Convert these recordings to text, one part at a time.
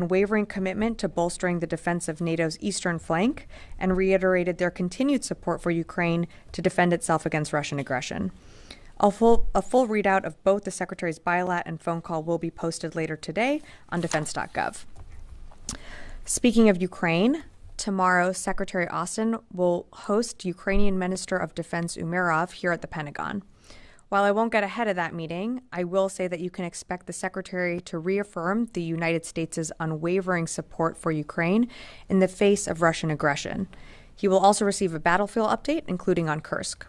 unwavering commitment to bolstering the defense of NATO's eastern flank and reiterated their continued support for Ukraine to defend itself against Russian aggression. A full readout of both the Secretary's bilat and phone call will be posted later today on defense.gov. Speaking of Ukraine, tomorrow Secretary Austin will host Ukrainian Minister of Defense Umerov here at the Pentagon. While I won't get ahead of that meeting, I will say that you can expect the Secretary to reaffirm the United States' unwavering support for Ukraine in the face of Russian aggression. He will also receive a battlefield update, including on Kursk.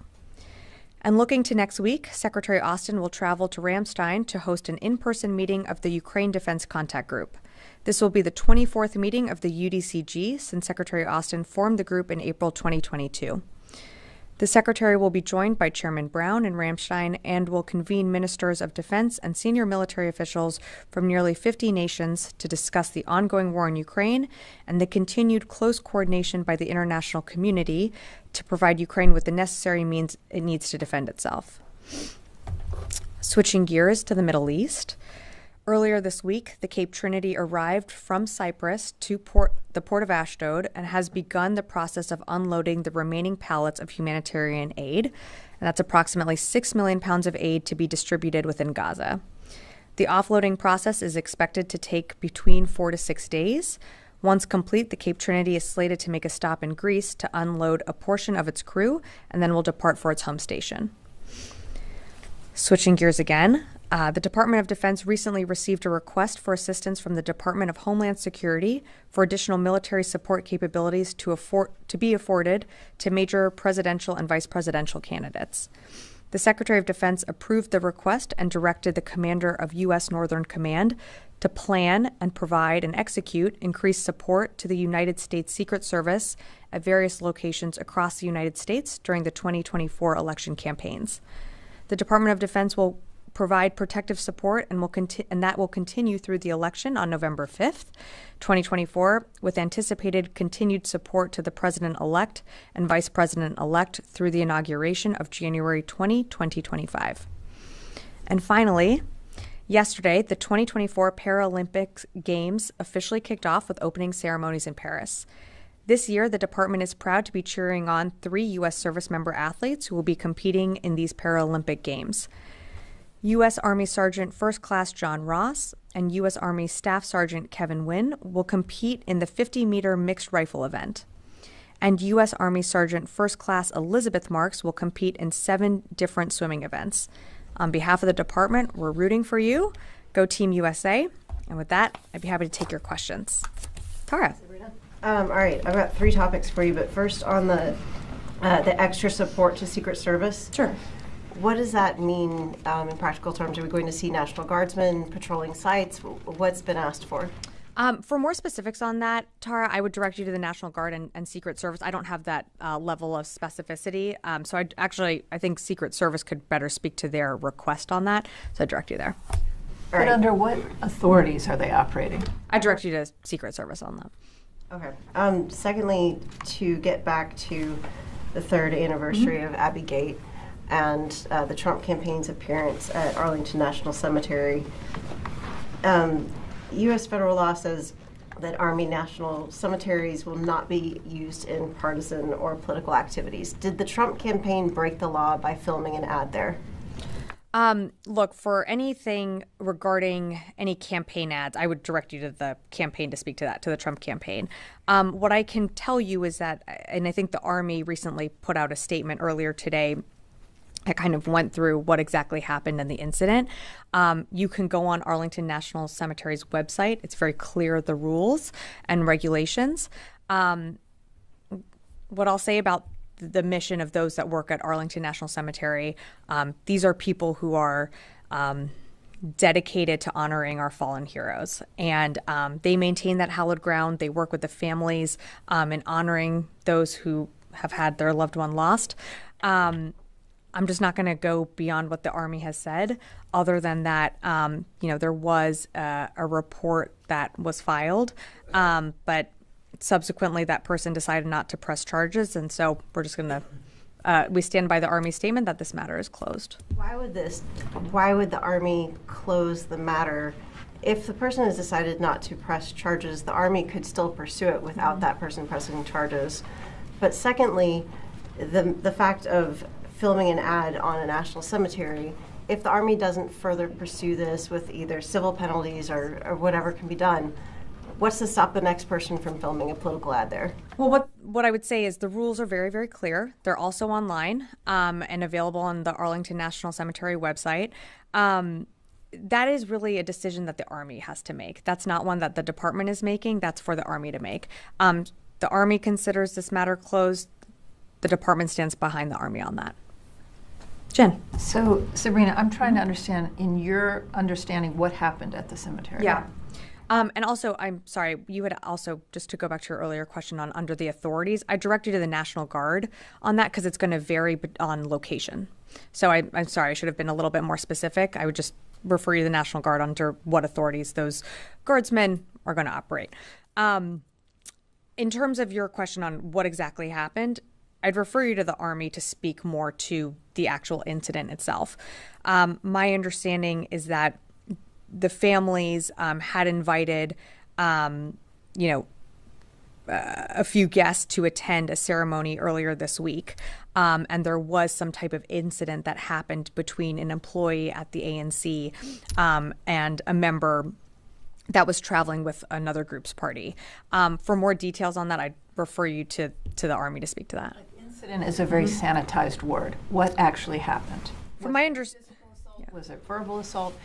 And looking to next week, Secretary Austin will travel to Ramstein to host an in-person meeting of the Ukraine Defense Contact Group. This will be the 24th meeting of the UDCG since Secretary Austin formed the group in April 2022. The Secretary will be joined by Chairman Brown in Ramstein and will convene ministers of defense and senior military officials from nearly 50 nations to discuss the ongoing war in Ukraine and the continued close coordination by the international community to provide Ukraine with the necessary means it needs to defend itself. Switching gears to the Middle East. Earlier this week, the Cape Trinity arrived from Cyprus to the port of Ashdod and has begun the process of unloading the remaining pallets of humanitarian aid. And that's approximately 6 million pounds of aid to be distributed within Gaza. The offloading process is expected to take between 4 to 6 days. Once complete, the Cape Trinity is slated to make a stop in Greece to unload a portion of its crew and then will depart for its home station. Switching gears again. The Department of Defense recently received a request for assistance from the Department of Homeland Security for additional military support capabilities to be afforded to major presidential and vice presidential candidates. The Secretary of Defense approved the request and directed the commander of U.S. Northern Command to plan and provide and execute increased support to the United States Secret Service at various locations across the United States during the 2024 election campaigns. The Department of Defense will provide protective support and that will continue through the election on November 5th, 2024, with anticipated continued support to the president-elect and vice president-elect through the inauguration of January 20, 2025. And finally, yesterday, the 2024 Paralympic Games officially kicked off with opening ceremonies in Paris. This year, the department is proud to be cheering on 3 U.S. service member athletes who will be competing in these Paralympic Games. U.S. Army Sergeant First Class John Ross and U.S. Army Staff Sergeant Kevin Wynn will compete in the 50-meter mixed rifle event. And U.S. Army Sergeant First Class Elizabeth Marks will compete in 7 different swimming events. On behalf of the department, we're rooting for you. Go Team USA. And with that, I'd be happy to take your questions. Tara. All right, I've got 3 topics for you, but first on the extra support to Secret Service. Sure. What does that mean in practical terms? Are we going to see National Guardsmen patrolling sites? What's been asked for? For more specifics on that, Tara, I would direct you to the National Guard and Secret Service. I don't have that level of specificity. So I think Secret Service could better speak to their request on that. So I'd direct you there. But under what authorities are they operating? I direct you to Secret Service on that. Okay. Secondly, to get back to the 3rd anniversary of Abbey Gate and the Trump campaign's appearance at Arlington National Cemetery, U.S. federal law says that Army national cemeteries will not be used in partisan or political activities. Did the Trump campaign break the law by filming an ad there? Look, for anything regarding any campaign ads, I would direct you to the campaign to speak to that, to the Trump campaign. What I can tell you is that, and I think the Army recently put out a statement earlier today that kind of went through what exactly happened in the incident. You can go on Arlington National Cemetery's website. It's very clear, the rules and regulations. What I'll say about the mission of those that work at Arlington National Cemetery, these are people who are dedicated to honoring our fallen heroes. And they maintain that hallowed ground. They work with the families in honoring those who have had their loved one lost. I'm just not going to go beyond what the Army has said, other than that, there was a report that was filed, but subsequently that person decided not to press charges. And so we're just going to, we stand by the Army statement that this matter is closed. Why would the Army close the matter if the person has decided not to press charges, the Army could still pursue it without that person pressing charges. But secondly, the fact of filming an ad on a national cemetery, if the Army doesn't further pursue this with either civil penalties or whatever can be done, what's to stop the next person from filming a political ad there? Well, what I would say is the rules are very, very clear. They're also online and available on the Arlington National Cemetery website. That is really a decision that the Army has to make. That's not one that the department is making. That's for the Army to make. The Army considers this matter closed. The department stands behind the Army on that. Jen. So, Sabrina, I'm trying to understand, in your understanding, what happened at the cemetery. Yeah. And also, I'm sorry, you had also, just to go back to your earlier question on under the authorities, I direct you to the National Guard on that because it's going to vary on location. So I'm sorry, I should have been a little bit more specific. I would just refer you to the National Guard under what authorities those guardsmen are going to operate. In terms of your question on what exactly happened, I'd refer you to the Army to speak more to the actual incident itself. My understanding is that the families had invited, a few guests to attend a ceremony earlier this week. And there was some type of incident that happened between an employee at the ANC and a member that was traveling with another group's party. For more details on that, I'd refer you to the Army to speak to that. Incident is a very sanitized word. What actually happened? From my understanding, was it verbal assault?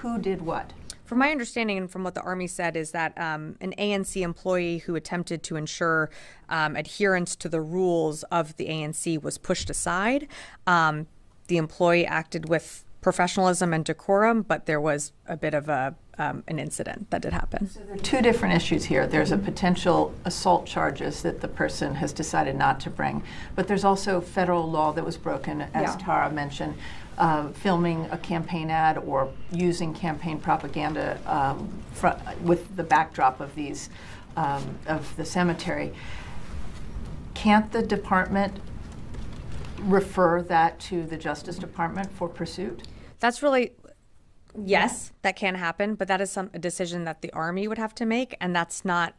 Who did what? From my understanding and from what the Army said is that an ANC employee who attempted to ensure adherence to the rules of the ANC was pushed aside. The employee acted with professionalism and decorum, but there was a bit of an incident that did happen. So there are two different issues here. There's a potential assault charges that the person has decided not to bring, but there's also federal law that was broken, as Tara mentioned. Filming a campaign ad or using campaign propaganda with the backdrop of these of the cemetery. Can't the department refer that to the Justice Department for pursuit? That's really, yes, that can happen, but that is a decision that the Army would have to make, and that's not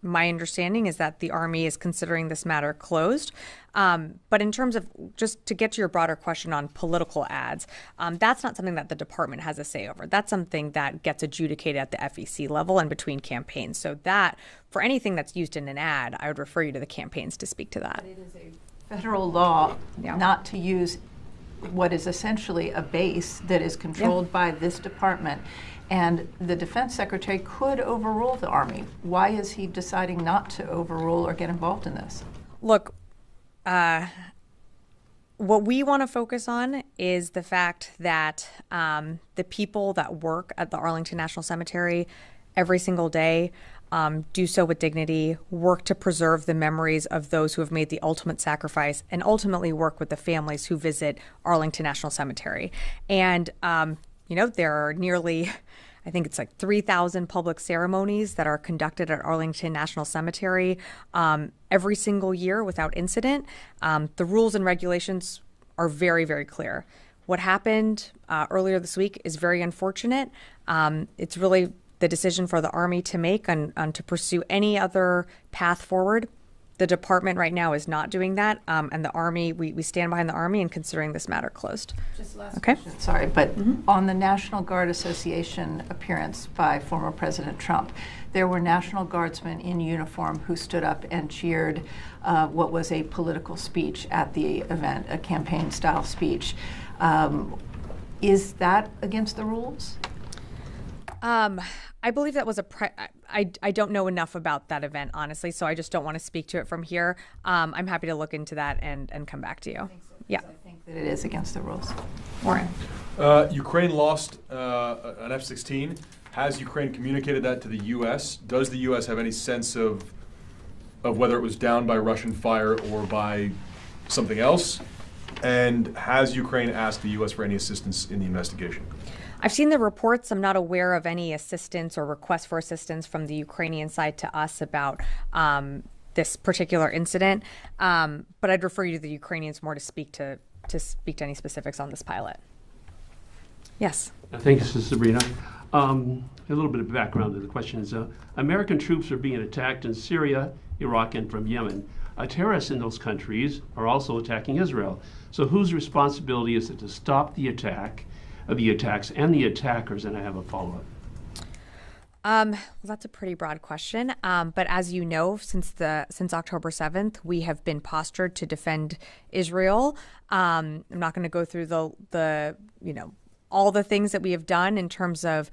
my understanding is that the Army is considering this matter closed. But in terms of, just to get to your broader question on political ads, that's not something that the department has a say over. That's something that gets adjudicated at the FEC level and between campaigns. So that, for anything that's used in an ad, I would refer you to the campaigns to speak to that. But it is a federal law not to use what is essentially a base that is controlled by this department. And the Defense Secretary could overrule the Army. Why is he deciding not to overrule or get involved in this? Look, what we want to focus on is the fact that the people that work at the Arlington National Cemetery every single day do so with dignity, work to preserve the memories of those who have made the ultimate sacrifice, and ultimately work with the families who visit Arlington National Cemetery. And there are nearly, I think it's like 3,000 public ceremonies that are conducted at Arlington National Cemetery every single year without incident. The rules and regulations are very, very clear. What happened earlier this week is very unfortunate. It's really the decision for the Army to make on to pursue any other path forward. The department right now is not doing that, and the Army, we stand behind the Army in considering this matter closed. Just last question. Sorry, but on the National Guard Association appearance by former President Trump, there were National Guardsmen in uniform who stood up and cheered what was a political speech at the event, a campaign-style speech. Is that against the rules? I believe that was I don't know enough about that event, honestly, so I just don't want to speak to it from here. I'm happy to look into that and come back to you. I think so, I think that it is against the rules. Warren. Ukraine lost an F-16. Has Ukraine communicated that to the U.S.? Does the U.S. have any sense of whether it was down by Russian fire or by something else? And has Ukraine asked the U.S. for any assistance in the investigation? I've seen the reports. I'm not aware of any assistance or request for assistance from the Ukrainian side to us about this particular incident. But I'd refer you to the Ukrainians more to speak to any specifics on this pilot. Yes. Thank you, Sister Sabrina. A little bit of background to the question is, American troops are being attacked in Syria, Iraq, and from Yemen. Terrorists in those countries are also attacking Israel. So whose responsibility is it to stop the attacks and the attackers? And I have a follow-up. Well, that's a pretty broad question. But as you know, since October 7th, we have been postured to defend Israel. I'm not going to go through the all the things that we have done in terms of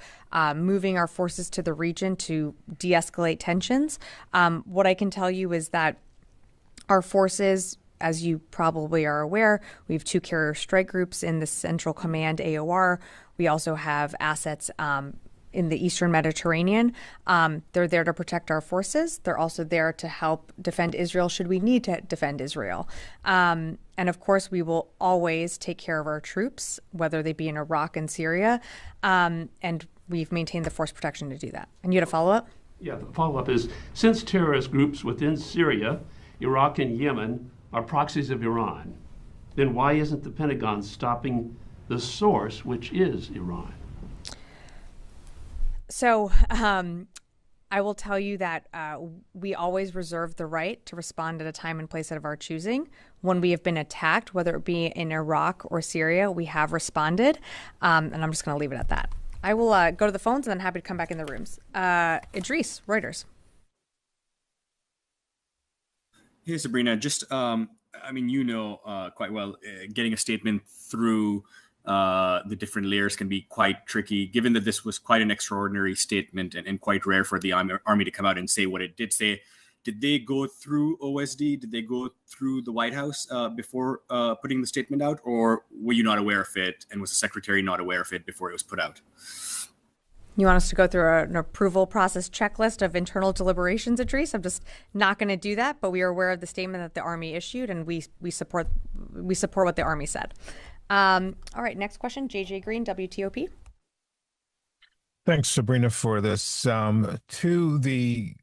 moving our forces to the region to de-escalate tensions. What I can tell you is that our forces, as you probably are aware, we have 2 carrier strike groups in the Central Command AOR. We also have assets in the Eastern Mediterranean. They're there to protect our forces. They're also there to help defend Israel should we need to defend Israel. And of course, we will always take care of our troops, whether they be in Iraq and Syria. And we've maintained the force protection to do that. And you had a follow-up? Yeah, the follow-up is, since terrorist groups within Syria, Iraq, and Yemen are proxies of Iran, then why isn't the Pentagon stopping the source, which is Iran? So I will tell you that we always reserve the right to respond at a time and place of our choosing. When we have been attacked, whether it be in Iraq or Syria, we have responded. And I'm just going to leave it at that. I will go to the phones and then happy to come back in the rooms. Idris, Reuters. Hey, Sabrina, just, quite well, getting a statement through the different layers can be quite tricky, given that this was quite an extraordinary statement and quite rare for the Army to come out and say what it did say. Did they go through OSD? Did they go through the White House before putting the statement out? Or were you not aware of it? And was the Secretary not aware of it before it was put out? You want us to go through an approval process checklist of internal deliberations, Idris? I'm just not going to do that, but we are aware of the statement that the Army issued, and we support what the Army said. All right, next question, JJ Green, WTOP. Thanks, Sabrina, for this. To the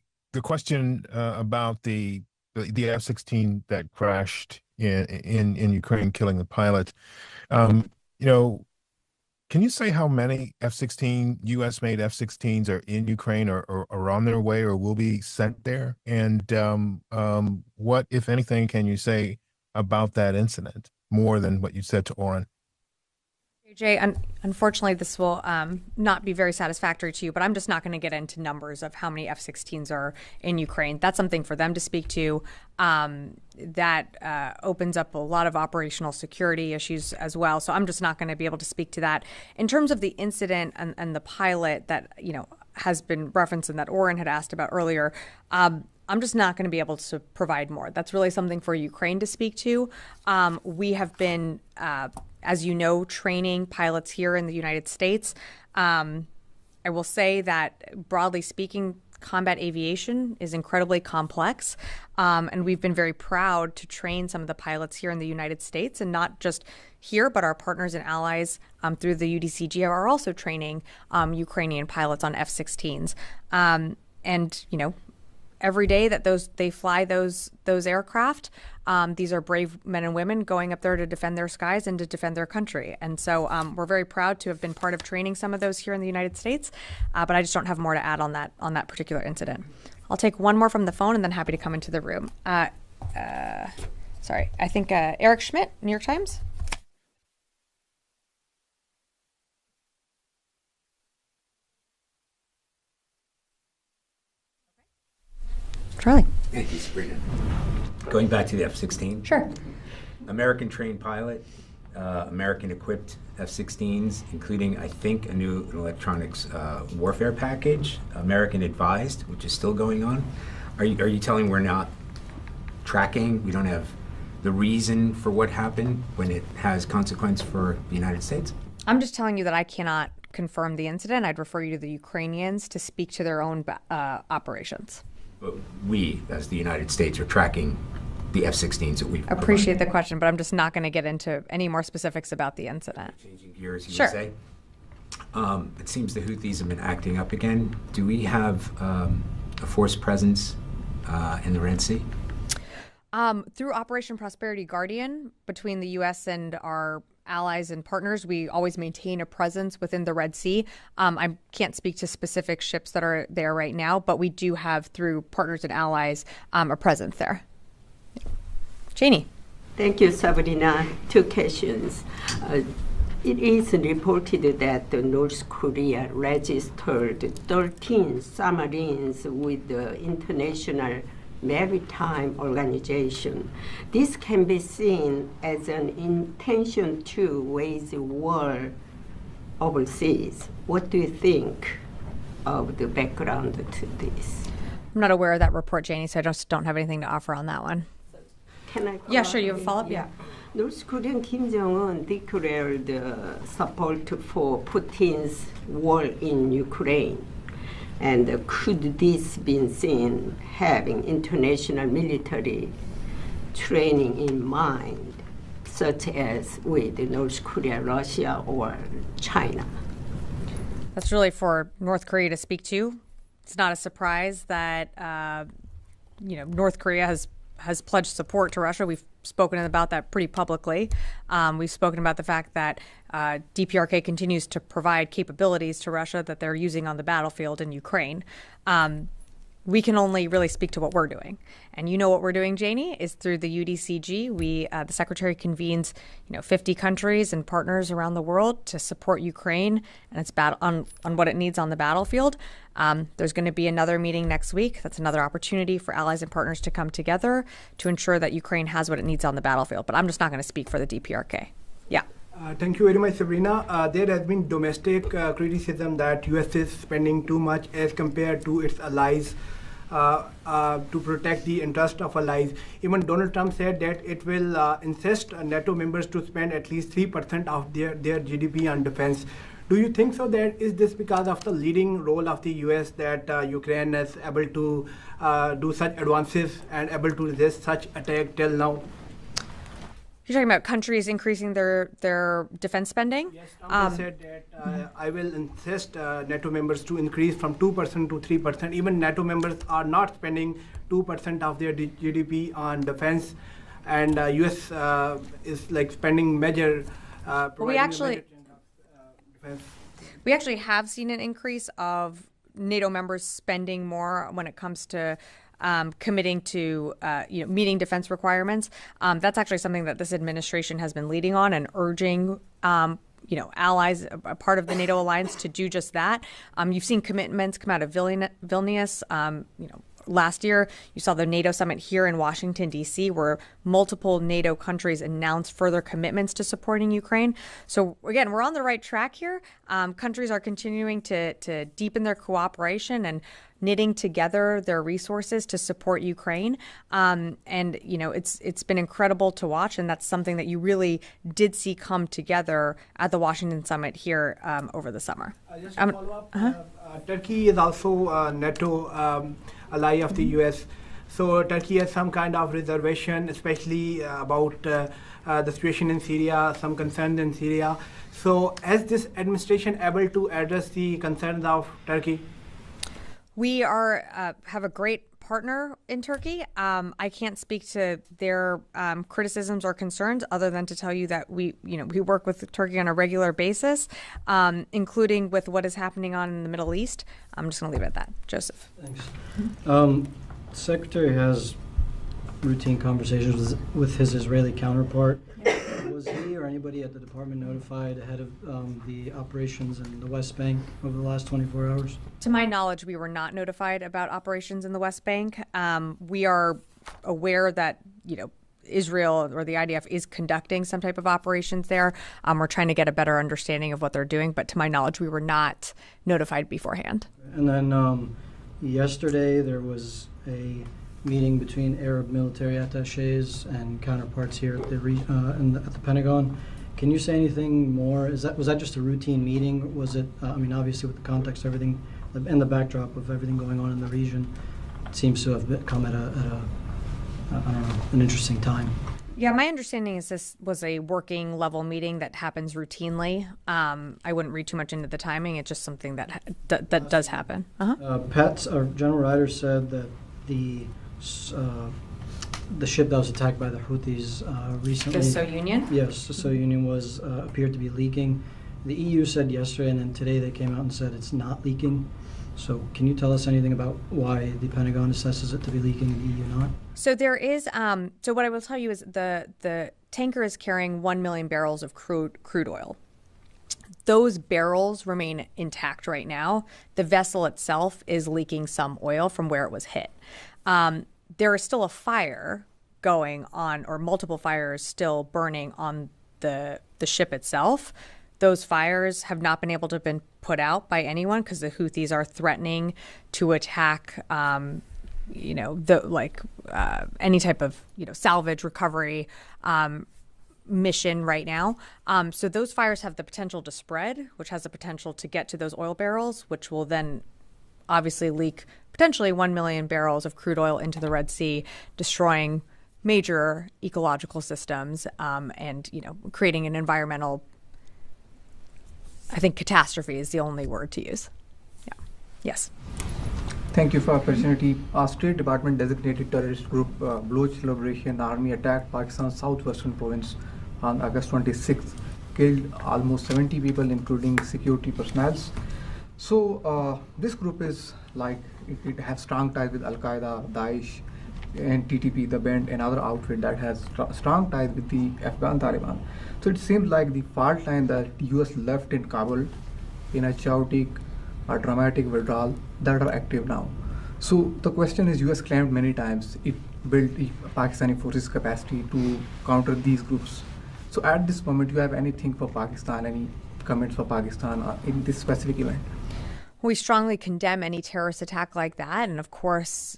question about the F-16 that crashed in Ukraine, killing the pilot. Can you say how many F-16 U.S.-made F-16s are in Ukraine or on their way or will be sent there? And what, if anything, can you say about that incident more than what you said to Oren? Jay, unfortunately, this will not be very satisfactory to you, but I'm just not going to get into numbers of how many F-16s are in Ukraine. That's something for them to speak to. That opens up a lot of operational security issues as well. So I'm just not going to be able to speak to that. In terms of the incident and the pilot that, has been referenced and that Oren had asked about earlier, I'm just not going to be able to provide more. That's really something for Ukraine to speak to. We have been, as you know, training pilots here in the United States. I will say that, broadly speaking, combat aviation is incredibly complex. And we've been very proud to train some of the pilots here in the United States, and not just here, but our partners and allies through the UDCG are also training Ukrainian pilots on F-16s. Every day that they fly those aircraft, these are brave men and women going up there to defend their skies and to defend their country. And so we're very proud to have been part of training some of those here in the United States. But I just don't have more to add on that particular incident. I'll take one more from the phone and then happy to come into the room. Sorry, I think Eric Schmidt, New York Times. Charlie. Thank you, Sabrina. Going back to the F-16. Sure. American trained pilot, American equipped F-16s, including, I think, a new electronics warfare package, American advised, which is still going on. Are you telling we're not tracking? We don't have the reason for what happened when it has consequence for the United States? I'm just telling you that I cannot confirm the incident. I'd refer you to the Ukrainians to speak to their own operations. But we, as the United States, are tracking the F-16s that we've appreciate the question, but I'm just not going to get into any more specifics about the incident. Changing gears, you sure. would say. It seems the Houthis have been acting up again. Do we have a force presence in the Red Sea? Through Operation Prosperity Guardian, between the U.S. and our allies and partners, we always maintain a presence within the Red Sea. I can't speak to specific ships that are there right now, but we do have, through partners and allies, a presence there. Janie. Thank you, Sabrina. Two questions. It is reported that North Korea registered 13 submarines with the International Maritime Organization. This can be seen as an intention to wage war overseas. What do you think of the background to this? I'm not aware of that report, Janie, so I just don't have anything to offer on that one. Can I Yeah, sure. You have a follow-up? Yeah. North Korean Kim Jong-un declared support for Putin's war in Ukraine. And could this be seen having international military training in mind, such as with North Korea, Russia, or China? That's really for North Korea to speak to. It's not a surprise that North Korea has pledged support to Russia. We've spoken about that pretty publicly. We've spoken about the fact that DPRK continues to provide capabilities to Russia that they're using on the battlefield in Ukraine. We can only really speak to what we're doing. And you know what we're doing, Janie, is through the UDCG. The Secretary convenes 50 countries and partners around the world to support Ukraine and its battle on what it needs on the battlefield. There's going to be another meeting next week. That's another opportunity for allies and partners to come together to ensure that Ukraine has what it needs on the battlefield. But I'm just not going to speak for the DPRK. Yeah. Thank you very much, Sabrina. There has been domestic criticism that U.S. is spending too much as compared to its allies to protect the interest of allies. Even Donald Trump said that it will insist NATO members to spend at least 3% of their GDP on defense. Do you think so? That is this because of the leading role of the U.S. that Ukraine is able to do such advances and able to resist such attack till now? You're talking about countries increasing their defense spending? Yes, Trump said that I will insist NATO members to increase from 2% to 3%. Even NATO members are not spending 2% of their GDP on defense, and U.S. is like spending major. We actually have seen an increase of NATO members spending more when it comes to committing to meeting defense requirements. That's actually something that this administration has been leading on and urging allies, a part of the NATO alliance, to do just that. You've seen commitments come out of Vilnius. Last year, you saw the NATO summit here in Washington, D.C., where multiple NATO countries announced further commitments to supporting Ukraine. So, again, we're on the right track here. Countries are continuing to deepen their cooperation and knitting together their resources to support Ukraine. It's been incredible to watch, and that's something that you really did see come together at the Washington summit here over the summer. Just to follow up, Turkey is also a NATO ally of the U.S. So Turkey has some kind of reservation, especially about the situation in Syria, some concerns in Syria. So is this administration able to address the concerns of Turkey? We have a great partner in Turkey. I can't speak to their criticisms or concerns other than to tell you that we work with Turkey on a regular basis, including with what is happening in the Middle East. I'm just going to leave it at that. Joseph. Thanks. The Secretary has routine conversations with his Israeli counterpart. Was he or anybody at the department notified ahead of the operations in the West Bank over the last 24 hours? To my knowledge, we were not notified about operations in the West Bank. We are aware that, Israel or the IDF is conducting some type of operations there. We're trying to get a better understanding of what they're doing, but to my knowledge, we were not notified beforehand. And then yesterday there was a meeting between Arab military attachés and counterparts here at the Pentagon. Can you say anything more? Was that just a routine meeting? Was it? Obviously, with the context of everything and the backdrop of everything going on in the region, it seems to have come at an interesting time. Yeah, my understanding is this was a working level meeting that happens routinely. I wouldn't read too much into the timing. It's just something that does happen. General Ryder said that the the ship that was attacked by the Houthis recently. The So Union? Yes, the So Union was appeared to be leaking. The EU said yesterday, and then today they came out and said it's not leaking. So can you tell us anything about why the Pentagon assesses it to be leaking, the EU not? So there is, so what I will tell you is the tanker is carrying 1 million barrels of crude oil. Those barrels remain intact right now. The vessel itself is leaking some oil from where it was hit. There is still a fire going on, or multiple fires still burning on the ship itself. Those fires have not been able to have been put out by anyone because the Houthis are threatening to attack, any type of, salvage recovery mission right now. So those fires have the potential to spread, which has the potential to get to those oil barrels, which will then obviously leak potentially 1 million barrels of crude oil into the Red Sea, destroying major ecological systems and, creating an environmental, I think catastrophe is the only word to use. Yeah. Yes. Thank you for the opportunity. Our State Department designated terrorist group Baloch Liberation Army attacked Pakistan's southwestern province on August 26th, killed almost 70 people, including security personnel. So this group is like, it has strong ties with Al-Qaeda, Daesh, and TTP, the band, another outfit that has strong ties with the Afghan Taliban. So it seems like the fault line that the US left in Kabul in a chaotic or dramatic withdrawal that are active now. So the question is, US claimed many times it built the Pakistani forces capacity to counter these groups. So at this moment, do you have anything for Pakistan, any comments for Pakistan in this specific event? We strongly condemn any terrorist attack like that. And of course,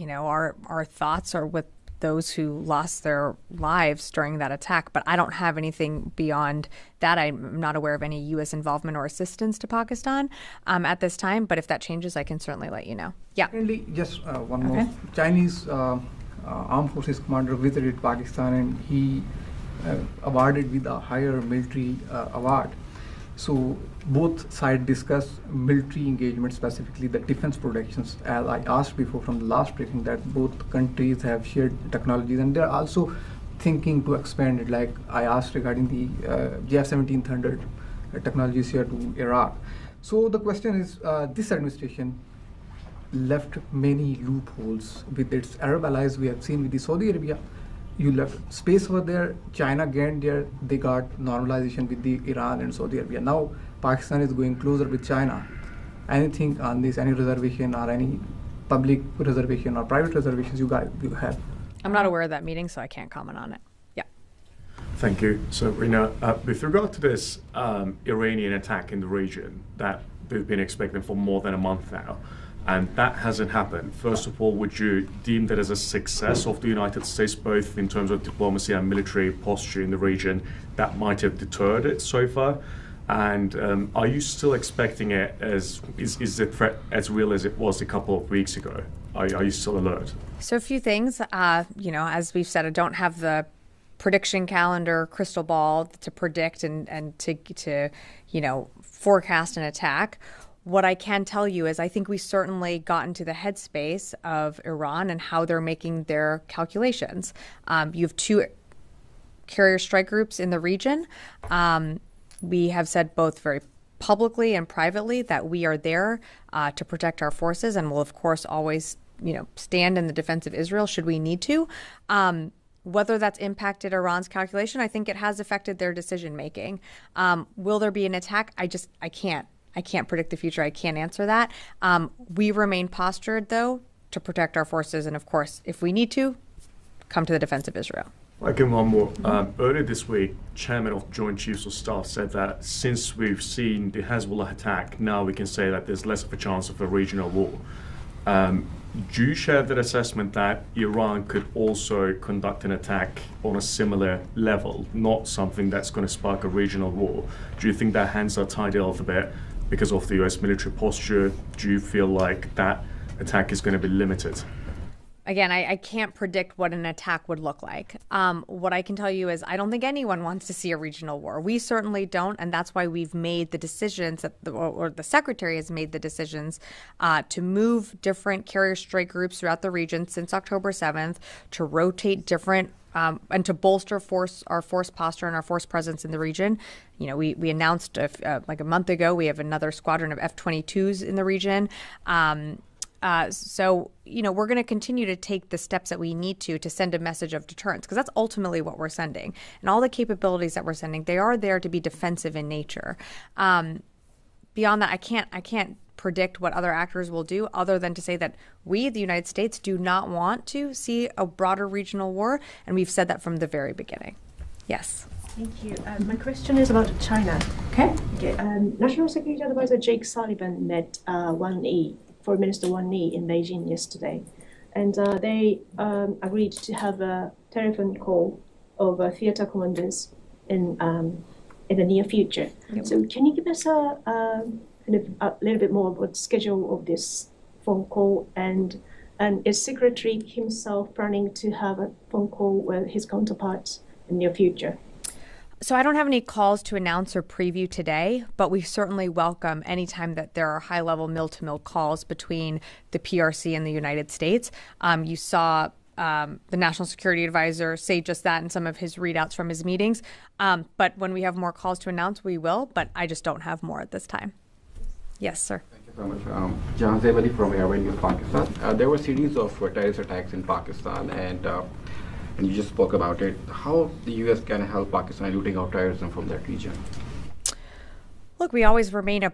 our thoughts are with those who lost their lives during that attack. But I don't have anything beyond that. I'm not aware of any U.S. involvement or assistance to Pakistan at this time. But if that changes, I can certainly let you know. Yeah. Finally, just one more. Chinese Armed Forces commander visited Pakistan and he awarded with a higher military award. So both sides discussed military engagement, specifically the defense protections. As I asked before from the last briefing, that both countries have shared technologies and they're also thinking to expand it. Like I asked regarding the JF-17 Thunder technologies here to Iraq. So the question is, this administration left many loopholes with its Arab allies. We have seen with the Saudi Arabia, you left space over there. China gained there. They got normalization with the Iran and Saudi Arabia. Now Pakistan is going closer with China. Anything on this? Any reservation or any public reservation or private reservations you have? I'm not aware of that meeting, so I can't comment on it. Yeah. Thank you. So, Rina, with regard to this Iranian attack in the region that we've been expecting for more than a month now, and that hasn't happened. First of all, would you deem that as a success of the United States, both in terms of diplomacy and military posture in the region, that might have deterred it so far? And are you still expecting it is the threat as real as it was a couple of weeks ago? Are you still alert? So a few things, as we've said, I don't have the prediction calendar, crystal ball to predict and to forecast an attack. What I can tell you is I think we certainly got into the headspace of Iran and how they're making their calculations. You have two carrier strike groups in the region. We have said both very publicly and privately that we are there to protect our forces and will, of course, always stand in the defense of Israel should we need to. Whether that's impacted Iran's calculation, I think it has affected their decision making. Will there be an attack? I can't predict the future. I can't answer that. We remain postured, though, to protect our forces. And, of course, if we need to, come to the defense of Israel. Again, one more. Earlier this week, Chairman of Joint Chiefs of Staff said that since we've seen the Hezbollah attack, now we can say that there's less of a chance of a regional war. Do you share that assessment that Iran could also conduct an attack on a similar level, not something that's going to spark a regional war? Do you think their hands are tied a little bit because of the US military posture? Do you feel like that attack is going to be limited? Again, I can't predict what an attack would look like. What I can tell you is I don't think anyone wants to see a regional war. We certainly don't, and that's why we've made the decisions, or the Secretary has made the decisions to move different carrier strike groups throughout the region since October 7th, to rotate different and to bolster our force posture and our force presence in the region. You know, we announced like a month ago, we have another squadron of F-22s in the region. So, you know, we're going to continue to take the steps that we need to send a message of deterrence, because that's ultimately what we're sending. And all the capabilities that we're sending, they are there to be defensive in nature. Beyond that, I can't predict what other actors will do, other than to say that we, the United States, do not want to see a broader regional war, and we've said that from the very beginning. Yes. Thank you. My question is about China. Okay. National Security Advisor Jake Sullivan met Foreign Minister Wang Yi in Beijing yesterday, and they agreed to have a telephone call over theater commanders in the near future. Yep. So can you give us a little bit more about the schedule of this phone call, and is Secretary himself planning to have a phone call with his counterparts in the near future? So I don't have any calls to announce or preview today, but we certainly welcome any time that there are high-level mill-to-mill calls between the PRC and the United States. You saw the National Security Advisor say just that in some of his readouts from his meetings. But when we have more calls to announce, we will, but I just don't have more at this time. Yes, sir. Thank you so much. Jahan Zebali from Airway News, Pakistan. There were a series of terrorist attacks in Pakistan, and you just spoke about it. How the U.S. can help Pakistan rooting out terrorism from that region? Look, we always remain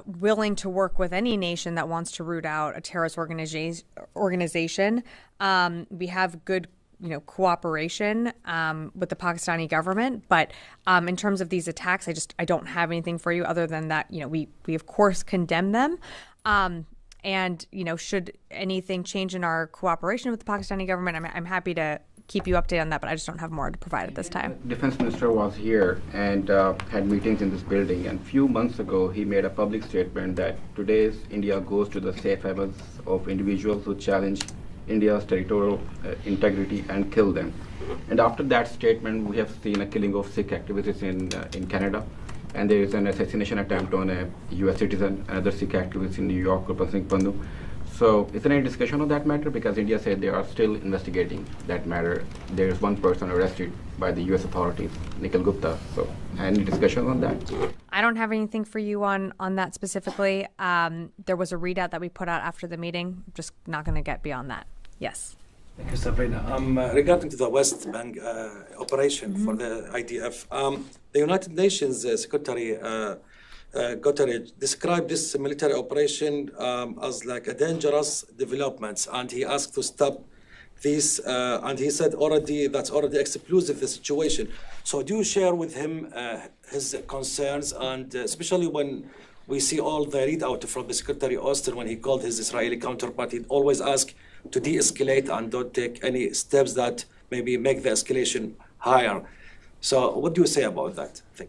willing to work with any nation that wants to root out a terrorist organization. We have good, cooperation with the Pakistani government, but in terms of these attacks, I don't have anything for you other than that. We of course condemn them. And should anything change in our cooperation with the Pakistani government, I'm happy to keep you updated on that, but I just don't have more to provide at this time. The defense minister was here and had meetings in this building, and a few months ago he made a public statement that today's India goes to the safe havens of individuals who challenge India's territorial integrity and kill them. And after that statement, we have seen a killing of Sikh activists in Canada, and there is an assassination attempt on a U.S. citizen, another Sikh activist in New York, Gurpal Singh Pannu. So is there any discussion on that matter? Because India said they are still investigating that matter. There is one person arrested by the U.S. authorities, Nikhil Gupta. So any discussion on that? I don't have anything for you on that specifically. There was a readout that we put out after the meeting. I'm just not going to get beyond that. Yes. Thank you, Sabrina. Regarding to the West Bank operation for the IDF, the United Nations Secretary Guterres described this military operation as like a dangerous development, and he asked to stop this, and he said that's already explosive, the situation. So do you share with him his concerns, and especially when we see all the readout from the Secretary Austin when he called his Israeli counterpart, he'd always ask to de-escalate and don't take any steps that maybe make the escalation higher. So what do you say about that thing?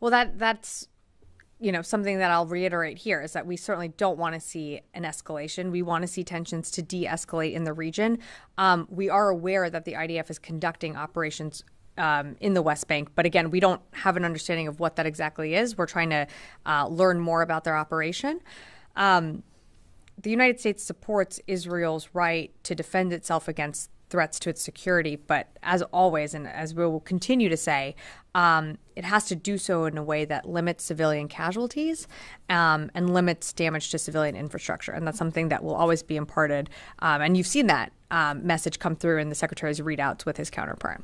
Well, that's something that I'll reiterate here is that we certainly don't want to see an escalation. We want to see tensions to de-escalate in the region. We are aware that the IDF is conducting operations in the West Bank, but again, we don't have an understanding of what that exactly is. We're trying to learn more about their operation. The United States supports Israel's right to defend itself against threats to its security, but as always, and as we will continue to say, it has to do so in a way that limits civilian casualties and limits damage to civilian infrastructure. And that's something that will always be imparted. And you've seen that message come through in the Secretary's readouts with his counterpart.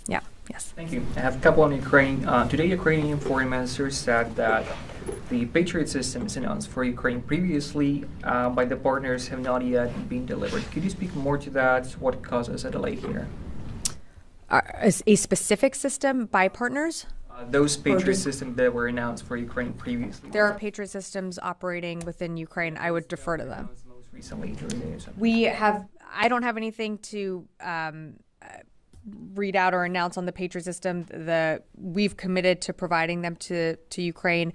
Yeah, yes. Thank you. I have a couple on Ukraine. Today, Ukrainian foreign minister said that the Patriot systems announced for Ukraine previously by the partners have not yet been delivered. Could you speak more to that? What causes a delay here? A specific system by partners? Those Patriot systems that were announced for Ukraine previously. There are Patriot systems operating within Ukraine. I would defer to them. Most recently during the I don't have anything to read out or announce on the Patriot system. We've committed to providing them to Ukraine.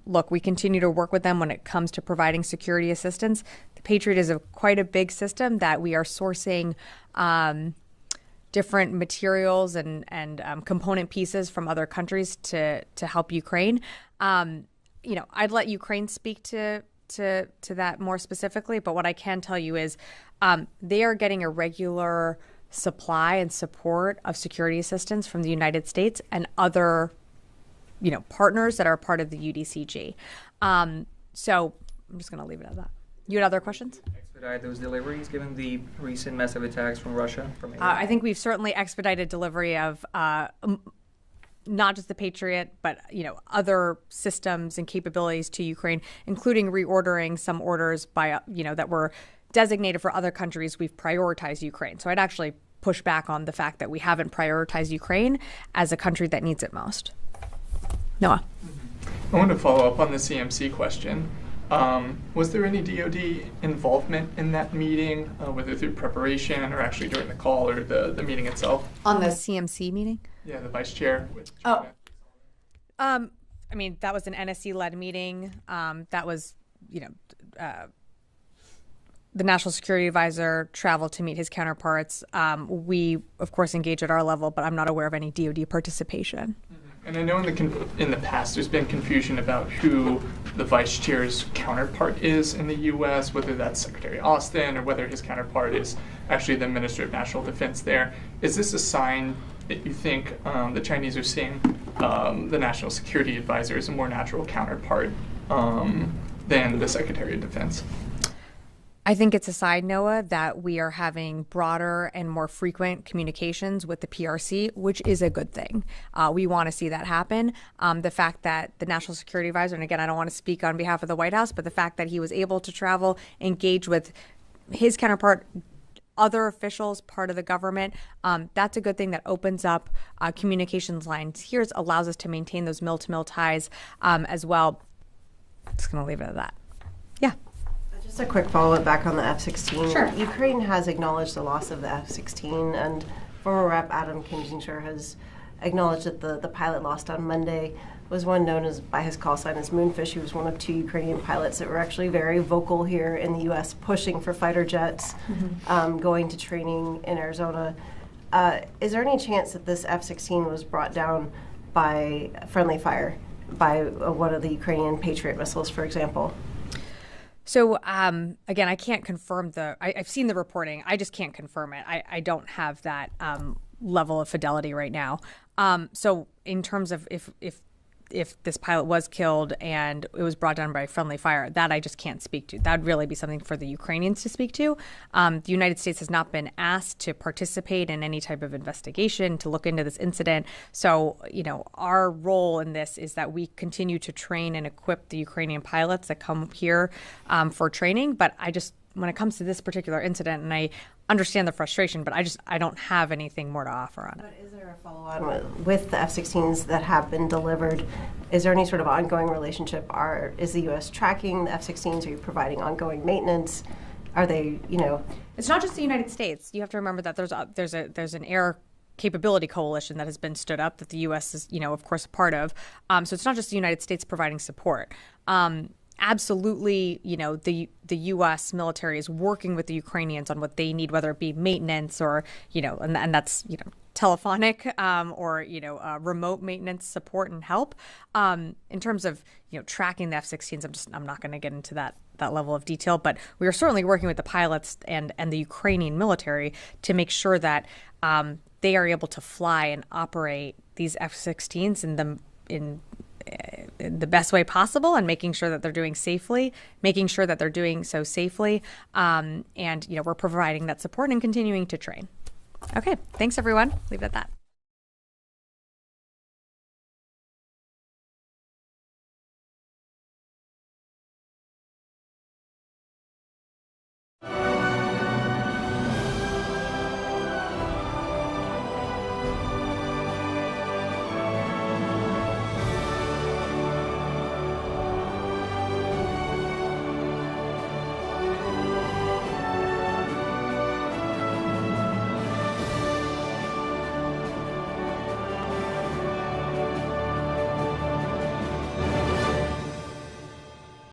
Look, we continue to work with them when it comes to providing security assistance. The Patriot is quite a big system that we are sourcing different materials and component pieces from other countries to help Ukraine. I'd let Ukraine speak to that more specifically, but what I can tell you is they are getting a regular supply and support of security assistance from the United States and other partners that are part of the UDCG. So I'm just going to leave it at that. You had other questions? Expedite those deliveries given the recent massive attacks from Russia? I think we've certainly expedited delivery of not just the Patriot, but other systems and capabilities to Ukraine, including reordering some orders by that were designated for other countries. We've prioritized Ukraine. So I'd actually push back on the fact that we haven't prioritized Ukraine as a country that needs it most. Noah. I want to follow up on the CMC question. Was there any DoD involvement in that meeting, whether through preparation or actually during the call or the meeting itself? On the CMC meeting? Yeah, the vice chair. I mean, that was an NSC-led meeting. That was, the National Security Advisor traveled to meet his counterparts. We, of course, engage at our level, but I'm not aware of any DoD participation. And I know in the past there's been confusion about who the vice chair's counterpart is in the U.S., whether that's Secretary Austin or whether his counterpart is actually the Minister of National Defense there. Is this a sign that you think the Chinese are seeing the National Security Advisor as a more natural counterpart than the Secretary of Defense? I think it's a sign, Noah, that we are having broader and more frequent communications with the PRC, which is a good thing. We want to see that happen. The fact that the National Security Advisor, and again, I don't want to speak on behalf of the White House, but the fact that he was able to travel, engage with his counterpart, other officials, part of the government, that's a good thing that opens up communications lines here, allows us to maintain those mill-to-mill ties as well. I'm just going to leave it at that. Yeah. Just a quick follow-up back on the F-16. Sure. Ukraine has acknowledged the loss of the F-16, and former Rep. Adam Kinzinger has acknowledged that the pilot lost on Monday was one known as by his call sign as Moonfish. He was one of 2 Ukrainian pilots that were actually very vocal here in the U.S., pushing for fighter jets, going to training in Arizona. Is there any chance that this F-16 was brought down by friendly fire, by one of the Ukrainian Patriot missiles, for example? So, again, I can't confirm I've seen the reporting. I just can't confirm it. I don't have that level of fidelity right now. So in terms of if this pilot was killed and it was brought down by friendly fire, that I just can't speak to. That would really be something for the Ukrainians to speak to. The United States has not been asked to participate in any type of investigation to look into this incident. So, our role in this is that we continue to train and equip the Ukrainian pilots that come here for training. But when it comes to this particular incident, and I understand the frustration, but I don't have anything more to offer on it. But is there a follow-on with the F-16s that have been delivered? Is there any sort of ongoing relationship? Is the U.S. tracking the F-16s? Are you providing ongoing maintenance? Are they, It's not just the United States. You have to remember that there's an air capability coalition that has been stood up that the U.S. is, of course, a part of. So it's not just the United States providing support. Absolutely, the U.S. military is working with the Ukrainians on what they need, whether it be maintenance or, and that's, telephonic or, remote maintenance support and help. In terms of, tracking the F-16s, I'm not going to get into that level of detail, but we are certainly working with the pilots and the Ukrainian military to make sure that they are able to fly and operate these F-16s in the best way possible, and making sure that they're doing so safely. And, we're providing that support and continuing to train. Okay. Thanks, everyone. Leave it at that.